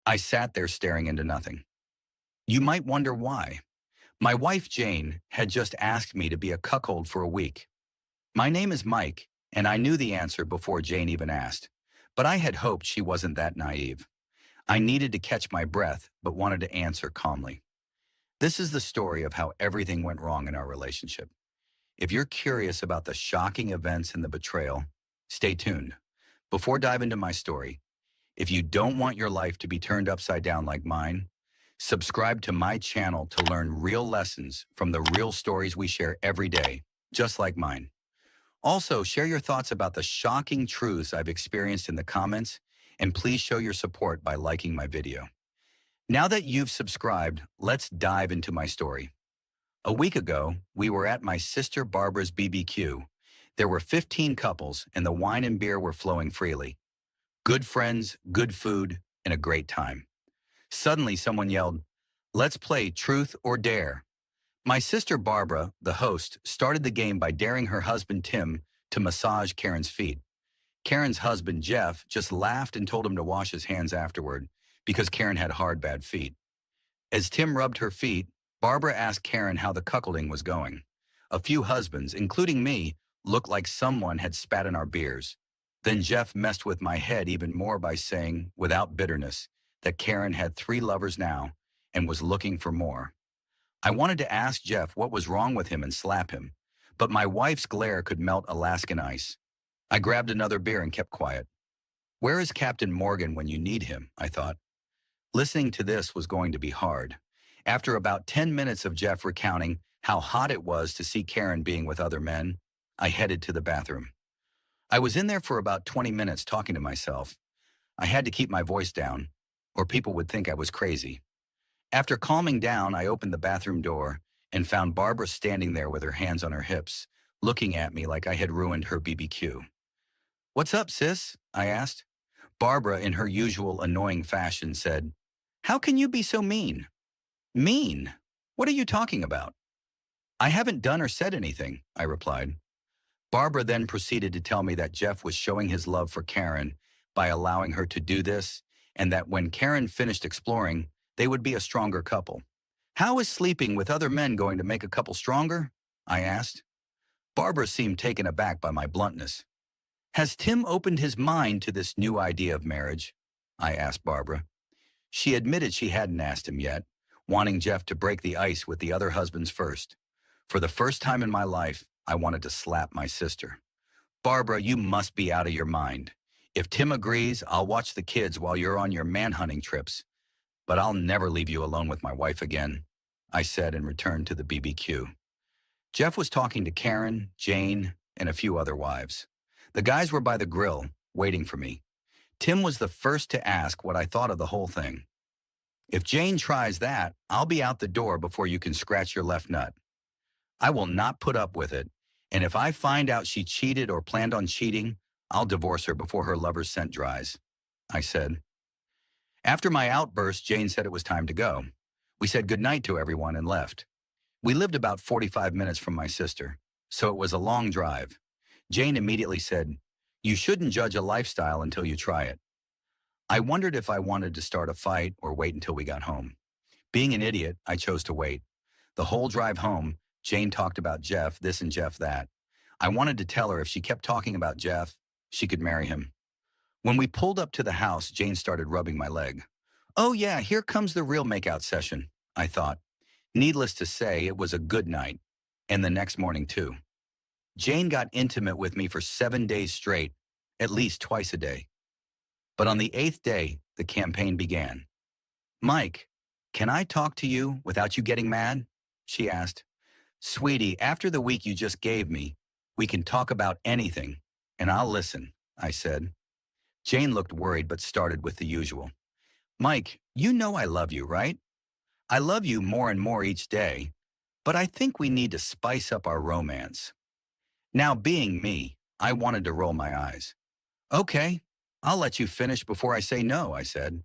I sat there staring into nothing. You might wonder why. My wife, Jane, had just asked me to be a cuckold for a week. My name is Mike, and I knew the answer before Jane even asked. But I had hoped she wasn't that naive. I needed to catch my breath, but wanted to answer calmly. This is the story of how everything went wrong in our relationship. If you're curious about the shocking events in the betrayal, stay tuned. Before dive into my story, if you don't want your life to be turned upside down like mine, subscribe to my channel to learn real lessons from the real stories we share every day, just like mine. Also, share your thoughts about the shocking truths I've experienced in the comments, and please show your support by liking my video. Now that you've subscribed, let's dive into my story. A week ago, we were at my sister Barbara's BBQ. There were 15 couples, and the wine and beer were flowing freely. Good friends, good food, and a great time. Suddenly, someone yelled, "Let's play Truth or Dare." My sister Barbara, the host, started the game by daring her husband Tim to massage Karen's feet. Karen's husband Jeff just laughed and told him to wash his hands afterward because Karen had hard, bad feet. As Tim rubbed her feet, Barbara asked Karen how the cuckolding was going. A few husbands, including me, looked like someone had spat in our beers. Then Jeff messed with my head even more by saying, without bitterness, that Karen had 3 lovers now and was looking for more. I wanted to ask Jeff what was wrong with him and slap him, but my wife's glare could melt Alaskan ice. I grabbed another beer and kept quiet. Where is Captain Morgan when you need him? I thought. Listening to this was going to be hard. After about 10 minutes of Jeff recounting how hot it was to see Karen being with other men, I headed to the bathroom. I was in there for about 20 minutes talking to myself. I had to keep my voice down, or people would think I was crazy. After calming down, I opened the bathroom door and found Barbara standing there with her hands on her hips, looking at me like I had ruined her BBQ. "What's up, sis?" I asked. Barbara, in her usual annoying fashion, said, "How can you be so mean?" "Mean? What are you talking about?" "I haven't done or said anything," I replied. Barbara then proceeded to tell me that Jeff was showing his love for Karen by allowing her to do this, and that when Karen finished exploring, they would be a stronger couple. "How is sleeping with other men going to make a couple stronger?" I asked. Barbara seemed taken aback by my bluntness. "Has Tim opened his mind to this new idea of marriage?" I asked Barbara. She admitted she hadn't asked him yet, wanting Jeff to break the ice with the other husbands first. For the first time in my life, I wanted to slap my sister. "Barbara, you must be out of your mind. If Tim agrees, I'll watch the kids while you're on your manhunting trips. But I'll never leave you alone with my wife again," I said and returned to the BBQ. Jeff was talking to Karen, Jane, and a few other wives. The guys were by the grill, waiting for me. Tim was the first to ask what I thought of the whole thing. "If Jane tries that, I'll be out the door before you can scratch your left nut. I will not put up with it, and if I find out she cheated or planned on cheating, I'll divorce her before her lover's scent dries," I said. After my outburst, Jane said it was time to go. We said goodnight to everyone and left. We lived about 45 minutes from my sister, so it was a long drive. Jane immediately said, "You shouldn't judge a lifestyle until you try it." I wondered if I wanted to start a fight or wait until we got home. Being an idiot, I chose to wait. The whole drive home, Jane talked about Jeff this and Jeff that. I wanted to tell her if she kept talking about Jeff, she could marry him. When we pulled up to the house, Jane started rubbing my leg. "Oh yeah, here comes the real makeout session," I thought. Needless to say, it was a good night, and the next morning too. Jane got intimate with me for 7 days straight, at least twice a day. But on the 8th day, the campaign began. "Mike, can I talk to you without you getting mad?" she asked. "Sweetie, after the week you just gave me, we can talk about anything, and I'll listen," I said. Jane looked worried but started with the usual. "Mike, you know I love you, right? I love you more and more each day, but I think we need to spice up our romance." Now, being me, I wanted to roll my eyes. "Okay, I'll let you finish before I say no," I said.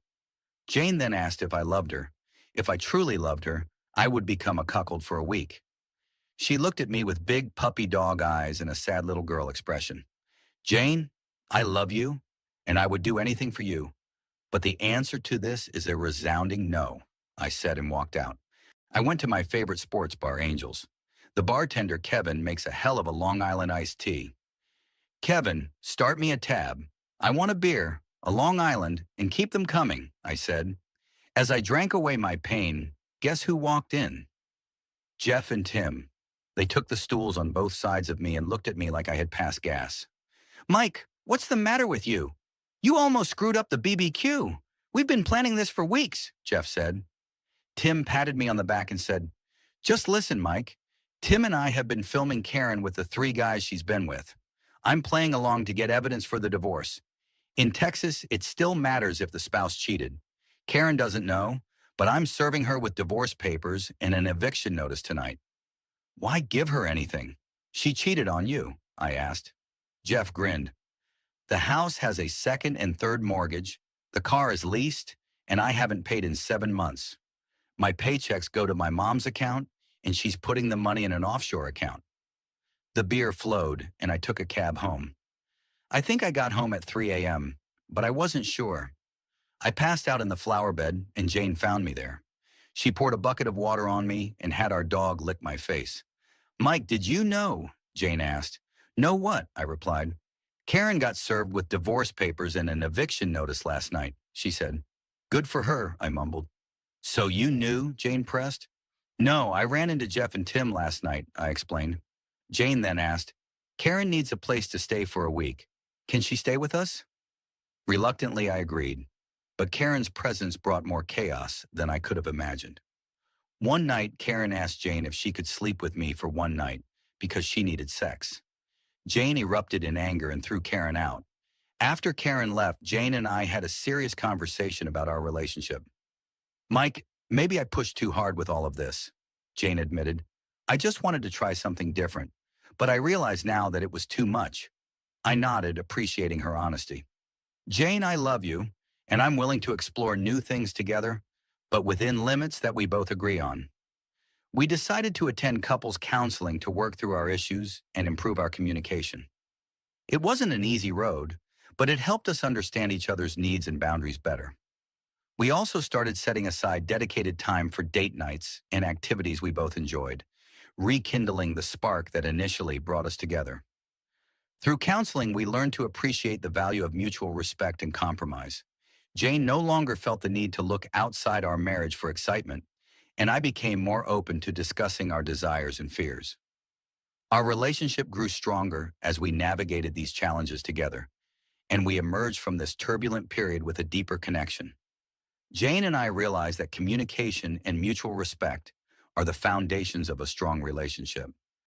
Jane then asked if I loved her. If I truly loved her, I would become a cuckold for a week. She looked at me with big puppy dog eyes and a sad little girl expression. "Jane, I love you, and I would do anything for you. But the answer to this is a resounding no, I said and walked out. I went to my favorite sports bar, Angels. The bartender, Kevin, makes a hell of a Long Island iced tea. Kevin, start me a tab. I want a beer, a Long Island, and keep them coming, I said. As I drank away my pain, guess who walked in? Jeff and Tim. They took the stools on both sides of me and looked at me like I had passed gas. Mike, what's the matter with you? You almost screwed up the BBQ. We've been planning this for weeks, Jeff said. Tim patted me on the back and said, just listen, Mike. Tim and I have been filming Karen with the 3 guys she's been with. I'm playing along to get evidence for the divorce. In Texas, it still matters if the spouse cheated. Karen doesn't know, but I'm serving her with divorce papers and an eviction notice tonight. Why give her anything? She cheated on you, I asked. Jeff grinned. The house has a second and third mortgage, the car is leased, and I haven't paid in 7 months. My paychecks go to my mom's account, and she's putting the money in an offshore account. The beer flowed, and I took a cab home. I think I got home at 3 a.m., but I wasn't sure. I passed out in the flower bed, and Jane found me there. She poured a bucket of water on me and had our dog lick my face. Mike, did you know? Jane asked. Know what? I replied. Karen got served with divorce papers and an eviction notice last night, she said. Good for her, I mumbled. So you knew? Jane pressed. No, I ran into Jeff and Tim last night, I explained. Jane then asked, Karen needs a place to stay for a week. Can she stay with us? Reluctantly, I agreed, but Karen's presence brought more chaos than I could have imagined. One night, Karen asked Jane if she could sleep with me for one night because she needed sex. Jane erupted in anger and threw Karen out. After Karen left, Jane and I had a serious conversation about our relationship. Mike, maybe I pushed too hard with all of this, Jane admitted. I just wanted to try something different, but I realize now that it was too much. I nodded, appreciating her honesty. Jane, I love you, and I'm willing to explore new things together, but within limits that we both agree on. We decided to attend couples counseling to work through our issues and improve our communication. It wasn't an easy road, but it helped us understand each other's needs and boundaries better. We also started setting aside dedicated time for date nights and activities we both enjoyed, rekindling the spark that initially brought us together. Through counseling, we learned to appreciate the value of mutual respect and compromise. Jane no longer felt the need to look outside our marriage for excitement, and I became more open to discussing our desires and fears. Our relationship grew stronger as we navigated these challenges together, and we emerged from this turbulent period with a deeper connection. Jane and I realized that communication and mutual respect are the foundations of a strong relationship.